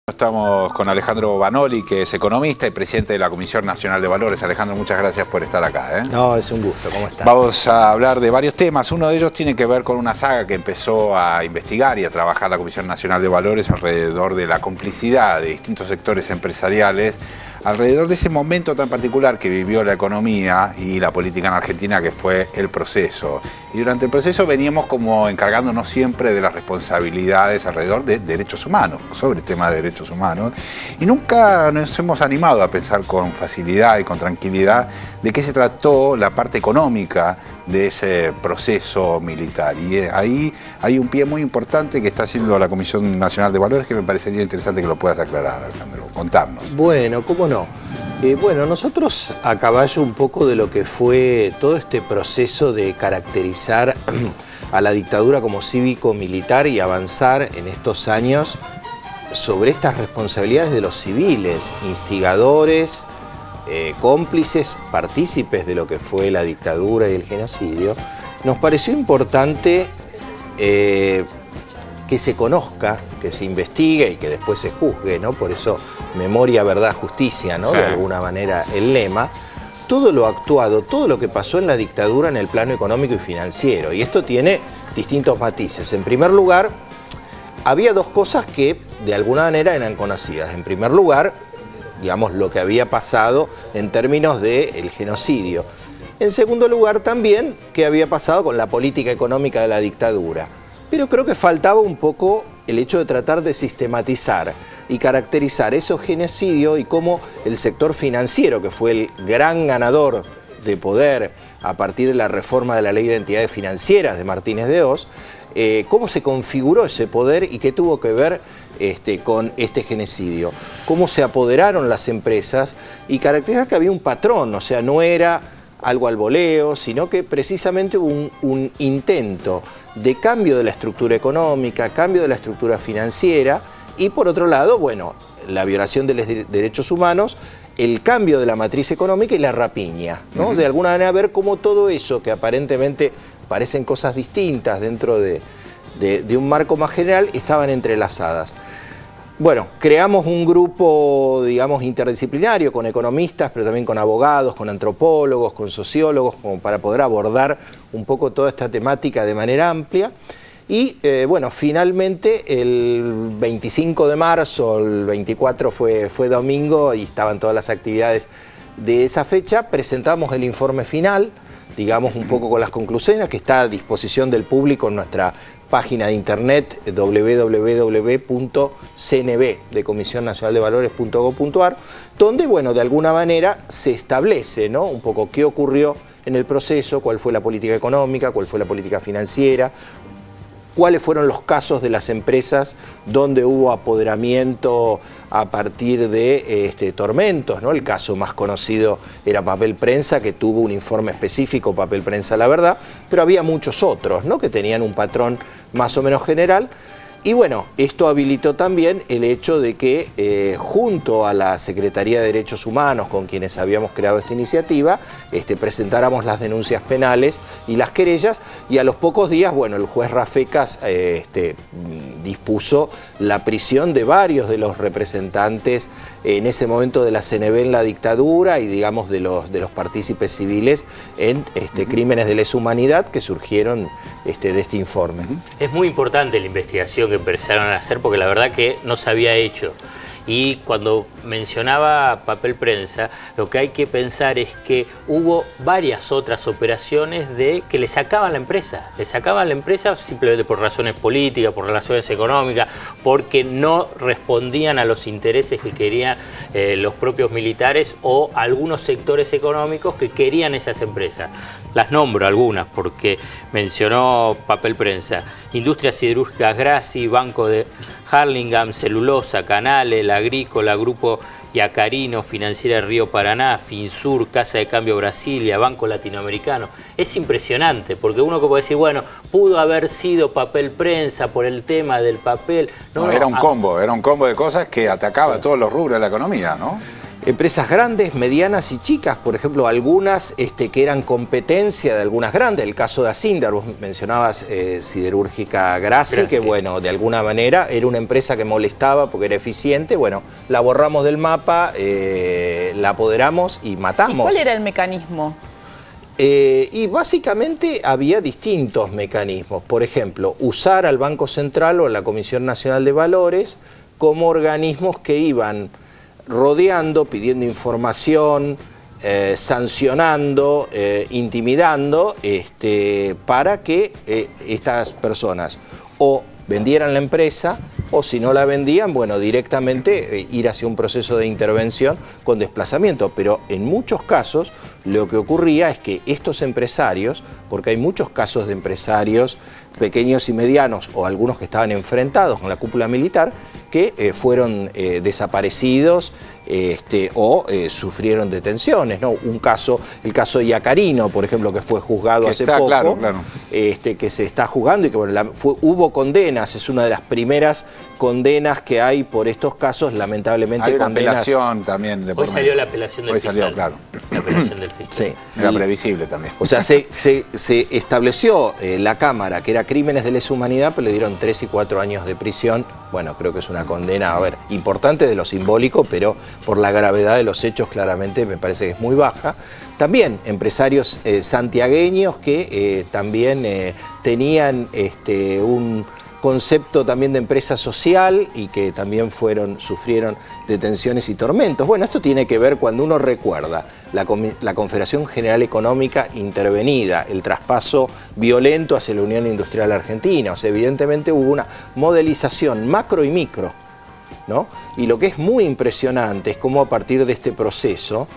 Estamos con Alejandro Banoli, que es economista y presidente de la Comisión Nacional de Valores. Alejandro, muchas gracias por estar acá. No, es un gusto. ¿Cómo estás? Vamos a hablar de varios temas. Uno de ellos tiene que ver con una saga que empezó a investigar y a trabajar la Comisión Nacional de Valores alrededor de la complicidad de distintos sectores empresariales, alrededor de ese momento tan particular que vivió la economía y la política en Argentina, que fue el proceso. Y durante el proceso veníamos como encargándonos siempre de las responsabilidades alrededor de derechos humanos, sobre el tema de derechos humanos, y nunca nos hemos animado a pensar con facilidad y con tranquilidad de qué se trató la parte económica de ese proceso militar. Y ahí hay un pie muy importante que está haciendo la Comisión Nacional de Valores que me parecería interesante que lo puedas aclarar, Alejandro, contarnos. Bueno, cómo no. Bueno, nosotros a caballo un poco de lo que fue todo este proceso de caracterizar a la dictadura como cívico-militar y avanzar en estos años sobre estas responsabilidades de los civiles, instigadores, cómplices, partícipes de lo que fue la dictadura y el genocidio, nos pareció importante que se conozca, que se investigue y que después se juzgue, ¿no? Por eso memoria, verdad, justicia, ¿no? Sí. De alguna manera el lema. Todo lo actuado, todo lo que pasó en la dictadura en el plano económico y financiero. Y esto tiene distintos matices. En primer lugar, había dos cosas que de alguna manera eran conocidas. En primer lugar, digamos, lo que había pasado en términos del genocidio. En segundo lugar, también, qué había pasado con la política económica de la dictadura. Pero creo que faltaba un poco el hecho de tratar de sistematizar y caracterizar esos genocidios y cómo el sector financiero, que fue el gran ganador de poder a partir de la reforma de la Ley de Entidades Financieras de Martínez de Hoz, cómo se configuró ese poder y qué tuvo que ver con este genocidio, cómo se apoderaron las empresas y caracterizar que había un patrón, o sea, no era algo al voleo, sino que precisamente hubo un intento de cambio de la estructura económica, cambio de la estructura financiera y por otro lado, bueno, la violación de los derechos humanos, el cambio de la matriz económica y la rapiña, ¿no? De alguna manera ver cómo todo eso que aparentemente parecen cosas distintas dentro de un marco más general estaban entrelazadas. Bueno, creamos un grupo, digamos, interdisciplinario con economistas, pero también con abogados, con antropólogos, con sociólogos, como para poder abordar un poco toda esta temática de manera amplia. Y bueno, finalmente el 25 de marzo, el 24 fue domingo y estaban todas las actividades de esa fecha, presentamos el informe final, digamos un poco con las conclusiones, que está a disposición del público en nuestra página de internet www.cnv.gov.ar, donde, bueno, de alguna manera se establece, ¿no?, un poco qué ocurrió en el proceso, cuál fue la política económica, cuál fue la política financiera, cuáles fueron los casos de las empresas donde hubo apoderamiento a partir de tormentos, ¿no? El caso más conocido era Papel Prensa, que tuvo un informe específico, Papel Prensa La Verdad, pero había muchos otros, ¿no?, que tenían un patrón más o menos general. Y bueno, esto habilitó también el hecho de que junto a la Secretaría de Derechos Humanos, con quienes habíamos creado esta iniciativa, presentáramos las denuncias penales y las querellas, y a los pocos días, bueno, el juez Rafecas dispuso la prisión de varios de los representantes en ese momento de la CNV en la dictadura y, digamos, de los partícipes civiles en crímenes de lesa humanidad que surgieron de este informe. Es muy importante la investigación que empezaron a hacer porque la verdad que no se había hecho. Y cuando mencionaba Papel Prensa, lo que hay que pensar es que hubo varias otras operaciones que le sacaban la empresa. Le sacaban la empresa simplemente por razones políticas, por razones económicas, porque no respondían a los intereses que querían los propios militares o algunos sectores económicos que querían esas empresas. Las nombro algunas porque mencionó Papel Prensa: Industrias Siderúrgicas Grassi, Banco de Harlingham, Celulosa, Canales, La Agrícola, Grupo Yacarino, Financiera Río Paraná, Finsur, Casa de Cambio Brasilia, Banco Latinoamericano. Es impresionante porque uno puede decir, bueno, pudo haber sido Papel Prensa por el tema del papel. No, era un combo de cosas que atacaba todos los rubros de la economía, ¿no? Empresas grandes, medianas y chicas, por ejemplo, algunas que eran competencia de algunas grandes. El caso de Asindar, vos mencionabas Siderúrgica Grassi, que bueno, de alguna manera era una empresa que molestaba porque era eficiente. Bueno, la borramos del mapa, la apoderamos y matamos. ¿Y cuál era el mecanismo? Y básicamente había distintos mecanismos. Por ejemplo, usar al Banco Central o a la Comisión Nacional de Valores como organismos que iban rodeando, pidiendo información, sancionando, intimidando, para que estas personas o vendieran la empresa o si no la vendían, bueno, directamente ir hacia un proceso de intervención con desplazamiento. Pero en muchos casos lo que ocurría es que estos empresarios, porque hay muchos casos de empresarios pequeños y medianos o algunos que estaban enfrentados con la cúpula militar, que fueron desaparecidos o sufrieron detenciones, ¿no? El caso Iacarino, por ejemplo, que fue juzgado hace poco, claro. Que se está juzgando y que bueno, hubo condenas, es una de las primeras condenas que hay por estos casos, lamentablemente. Hay una apelación también de por Hoy salió la apelación del fiscal. Hoy salió, claro. La apelación del fiscal. Sí. Era previsible también. O sea, se estableció la Cámara que era crímenes de lesa humanidad, pero le dieron 3 y 4 años de prisión. Bueno, creo que es una condena, a ver, importante de lo simbólico, pero por la gravedad de los hechos claramente me parece que es muy baja. También empresarios santiagueños que también tenían un concepto también de empresa social y que también sufrieron detenciones y tormentos. Bueno, esto tiene que ver cuando uno recuerda la Confederación General Económica intervenida, el traspaso violento hacia la Unión Industrial Argentina. O sea, evidentemente hubo una modelización macro y micro, ¿no? Y lo que es muy impresionante es cómo a partir de este proceso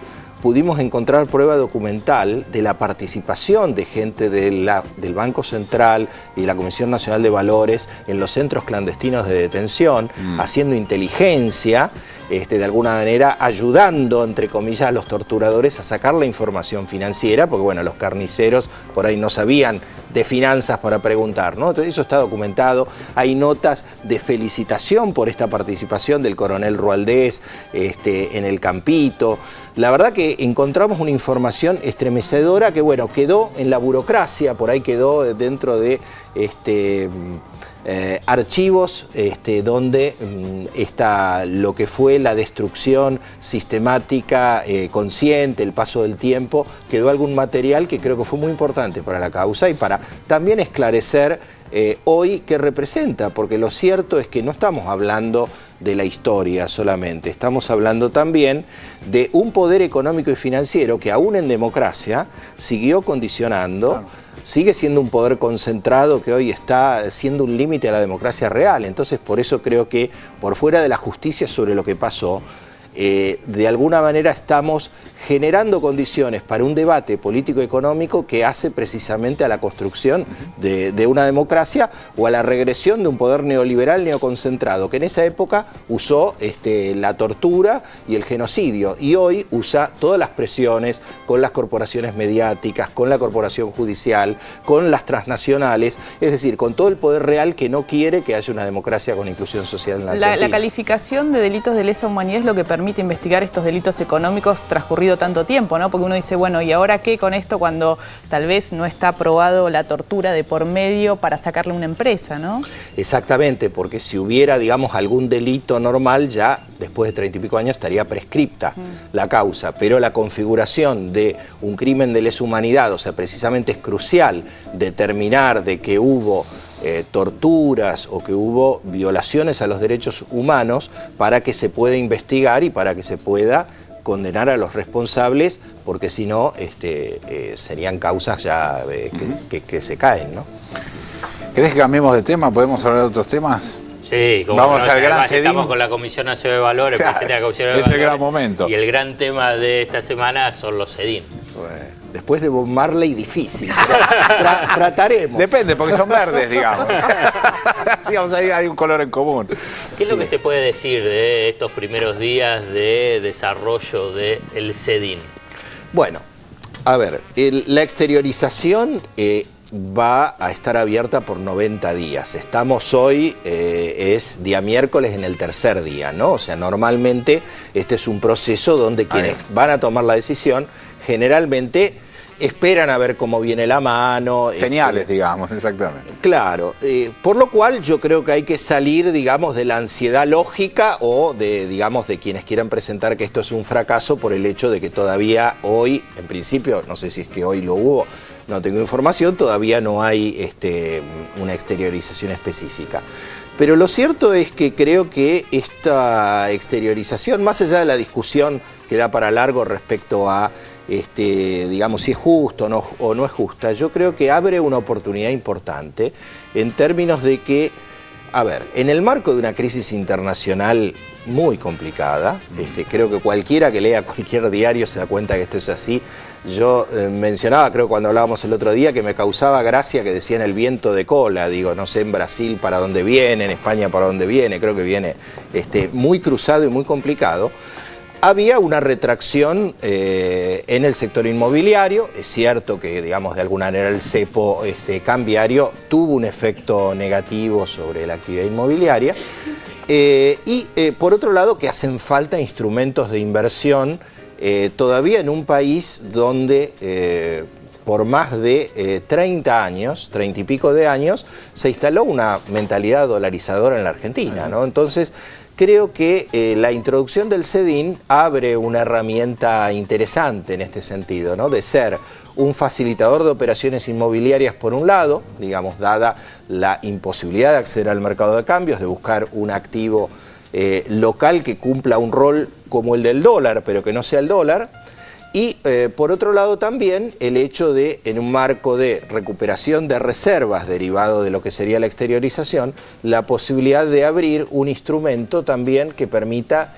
pudimos encontrar prueba documental de la participación de gente del Banco Central y de la Comisión Nacional de Valores en los centros clandestinos de detención, haciendo inteligencia, de alguna manera ayudando, entre comillas, a los torturadores a sacar la información financiera, porque bueno, los carniceros por ahí no sabían de finanzas para preguntar, ¿no? Entonces eso está documentado. Hay notas de felicitación por esta participación del coronel Rualdés en el Campito. La verdad que encontramos una información estremecedora que, bueno, quedó en la burocracia, por ahí quedó dentro de archivos donde está lo que fue la destrucción sistemática, consciente, el paso del tiempo. Quedó algún material que creo que fue muy importante para la causa y para también esclarecer hoy qué representa, porque lo cierto es que no estamos hablando de la historia solamente, estamos hablando también de un poder económico y financiero que aún en democracia siguió condicionando. Claro. Sigue siendo un poder concentrado que hoy está siendo un límite a la democracia real. Entonces, por eso creo que por fuera de la justicia sobre lo que pasó, de alguna manera estamos generando condiciones para un debate político-económico que hace precisamente a la construcción de una democracia o a la regresión de un poder neoliberal neoconcentrado, que en esa época usó la tortura y el genocidio, y hoy usa todas las presiones con las corporaciones mediáticas, con la corporación judicial, con las transnacionales, es decir, con todo el poder real que no quiere que haya una democracia con inclusión social en la Argentina. La calificación de delitos de lesa humanidad es lo que permite investigar estos delitos económicos transcurrido tanto tiempo, ¿no? Porque uno dice, bueno, ¿y ahora qué con esto cuando tal vez no está aprobado la tortura de por medio para sacarle una empresa, ¿no? Exactamente, porque si hubiera, digamos, algún delito normal, ya después de 30 y pico años estaría prescripta la causa, pero la configuración de un crimen de lesa humanidad, o sea, precisamente es crucial determinar de que hubo torturas o que hubo violaciones a los derechos humanos para que se pueda investigar y para que se pueda condenar a los responsables, porque si no serían causas ya que se caen, ¿no? ¿Querés que cambiemos de tema? ¿Podemos hablar de otros temas? Sí, como vamos al gran CEDIN. Estamos con la Comisión Nacional de Valores, claro, presidente de la Comisión Nacional es de el Valores, gran momento. Y el gran tema de esta semana son los CEDIN. Bueno, después de Bob Marley, difícil, pero trataremos. Depende, porque son verdes, digamos. Digamos, ahí hay un color en común. ¿Qué es lo que se puede decir de estos primeros días de desarrollo del CEDIN? Bueno, a ver, la exteriorización va a estar abierta por 90 días. Estamos hoy, es día miércoles en el tercer día, ¿no? O sea, normalmente este es un proceso donde quienes van a tomar la decisión generalmente esperan a ver cómo viene la mano. Señales, digamos, exactamente. Claro, por lo cual yo creo que hay que salir, digamos, de la ansiedad lógica o de, digamos, de quienes quieran presentar que esto es un fracaso por el hecho de que todavía hoy, en principio, no sé si es que hoy lo hubo, no tengo información, todavía no hay una exteriorización específica. Pero lo cierto es que creo que esta exteriorización, más allá de la discusión que da para largo respecto a digamos, si es justo o no es justa, yo creo que abre una oportunidad importante en términos de que, a ver, en el marco de una crisis internacional muy complicada, creo que cualquiera que lea cualquier diario se da cuenta que esto es así. Yo mencionaba, creo cuando hablábamos el otro día, que me causaba gracia que decían el viento de cola, digo, no sé en Brasil para dónde viene, en España para dónde viene, creo que viene muy cruzado y muy complicado. Había una retracción en el sector inmobiliario. Es cierto que, digamos, de alguna manera el cepo cambiario tuvo un efecto negativo sobre la actividad inmobiliaria. Por otro lado, que hacen falta instrumentos de inversión todavía en un país donde por más de 30 años, 30 y pico de años, se instaló una mentalidad dolarizadora en la Argentina, ¿no? Entonces, creo que la introducción del CEDIN abre una herramienta interesante en este sentido, ¿no? De ser un facilitador de operaciones inmobiliarias por un lado, digamos, dada la imposibilidad de acceder al mercado de cambios, de buscar un activo local que cumpla un rol como el del dólar, pero que no sea el dólar. Y por otro lado también el hecho de, en un marco de recuperación de reservas derivado de lo que sería la exteriorización, la posibilidad de abrir un instrumento también que permita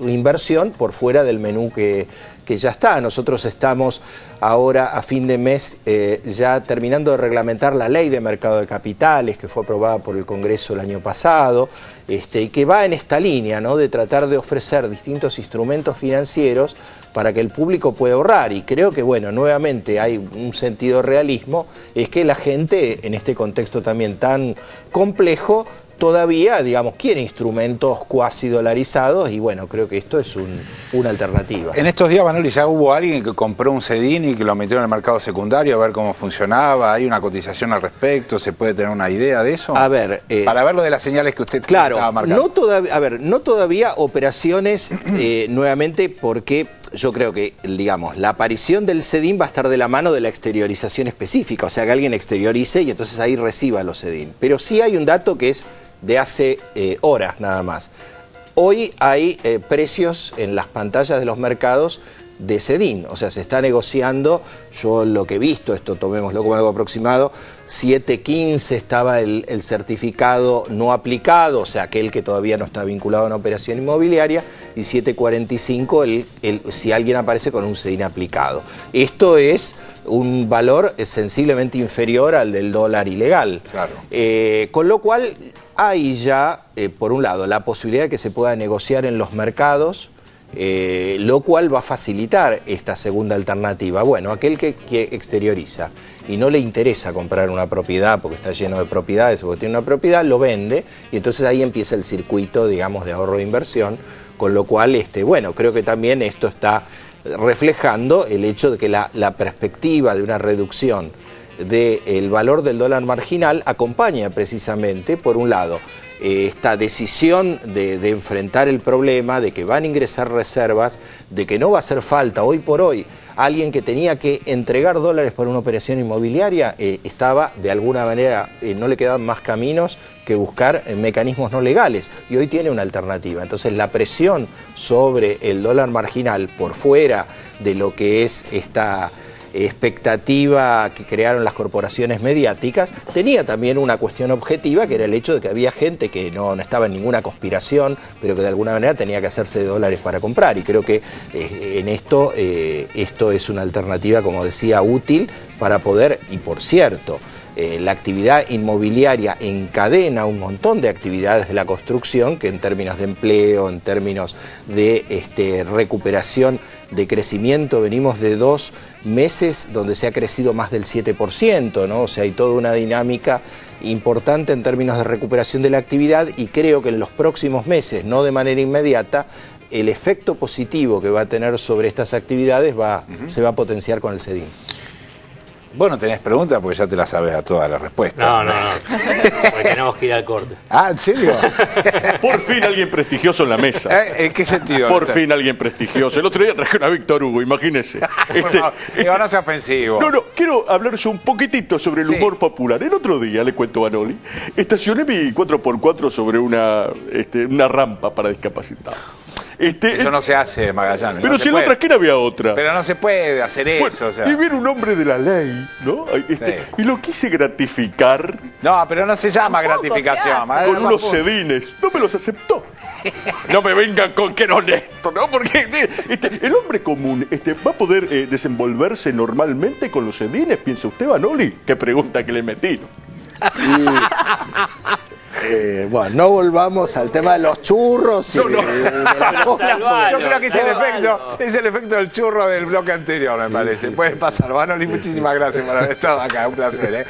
inversión por fuera del menú que ya está. Nosotros estamos ahora a fin de mes ya terminando de reglamentar la ley de mercado de capitales que fue aprobada por el Congreso el año pasado y que va en esta línea, ¿no? De tratar de ofrecer distintos instrumentos financieros para que el público pueda ahorrar. Y creo que, bueno, nuevamente hay un sentido de realismo, es que la gente en este contexto también tan complejo todavía, digamos, quiere instrumentos cuasi dolarizados y bueno, creo que esto es una alternativa. En estos días, Manoli, ya hubo alguien que compró un CEDIN y que lo metió en el mercado secundario a ver cómo funcionaba. ¿Hay una cotización al respecto? ¿Se puede tener una idea de eso? A ver... para ver lo de las señales que usted estaba marcando. No todavía operaciones, nuevamente, porque yo creo que, digamos, la aparición del CEDIN va a estar de la mano de la exteriorización específica, o sea, que alguien exteriorice y entonces ahí reciba los CEDIN. Pero sí hay un dato que es de hace horas nada más. Hoy hay precios en las pantallas de los mercados de CEDIN, o sea, se está negociando, yo lo que he visto, esto tomémoslo como algo aproximado, 7.15 estaba el certificado no aplicado, o sea, aquel que todavía no está vinculado a una operación inmobiliaria, y 7.45 si alguien aparece con un CEDIN aplicado. Esto es un valor sensiblemente inferior al del dólar ilegal. Claro. Con lo cual hay ya, por un lado, la posibilidad de que se pueda negociar en los mercados, lo cual va a facilitar esta segunda alternativa. Bueno, aquel que exterioriza y no le interesa comprar una propiedad porque está lleno de propiedades o porque tiene una propiedad, lo vende y entonces ahí empieza el circuito, digamos, de ahorro de inversión, con lo cual, bueno, creo que también esto está reflejando el hecho de que la perspectiva de una reducción del valor del dólar marginal acompaña precisamente, por un lado, esta decisión de enfrentar el problema, de que van a ingresar reservas, de que no va a hacer falta hoy por hoy alguien que tenía que entregar dólares para una operación inmobiliaria, estaba de alguna manera, no le quedaban más caminos que buscar mecanismos no legales y hoy tiene una alternativa. Entonces la presión sobre el dólar marginal por fuera de lo que es esta expectativa que crearon las corporaciones mediáticas, tenía también una cuestión objetiva, que era el hecho de que había gente que no estaba en ninguna conspiración, pero que de alguna manera tenía que hacerse de dólares para comprar. Y creo que en esto es una alternativa, como decía, útil para poder, y por cierto, la actividad inmobiliaria encadena un montón de actividades de la construcción que en términos de empleo, en términos de recuperación, de crecimiento, venimos de 2 meses donde se ha crecido más del 7%, ¿no? O sea, hay toda una dinámica importante en términos de recuperación de la actividad y creo que en los próximos meses, no de manera inmediata, el efecto positivo que va a tener sobre estas actividades se va a potenciar con el CEDIN. Vos no tenés preguntas porque ya te la sabes a todas las respuestas. No. Porque tenemos que ir al corte. Ah, ¿en serio? Por fin alguien prestigioso en la mesa. ¿En qué sentido? Por fin alguien prestigioso. El otro día traje una Víctor Hugo, imagínese. No sea ofensivo. No, quiero hablar yo un poquitito sobre el humor popular. El otro día, le cuento a Manoli, estacioné mi 4x4 sobre una rampa para discapacitados. Eso no se hace, Magallanes. Pero no si en la otra esquina había otra. Pero no se puede hacer eso. O sea. Y viene un hombre de la ley, ¿no? Sí. Y lo quise gratificar. No, pero no se llama gratificación. Con unos sedines. No me los aceptó. No me vengan con que era honesto, ¿no? Porque el hombre común va a poder desenvolverse normalmente con los sedines, ¿piensa usted, Manoli? Qué pregunta que le metí. Bueno, no volvamos al tema de los churros y de la cola. Yo creo que es el efecto del churro del bloque anterior, me parece. Puede pasar, Manoli, muchísimas gracias por haber estado acá, un placer.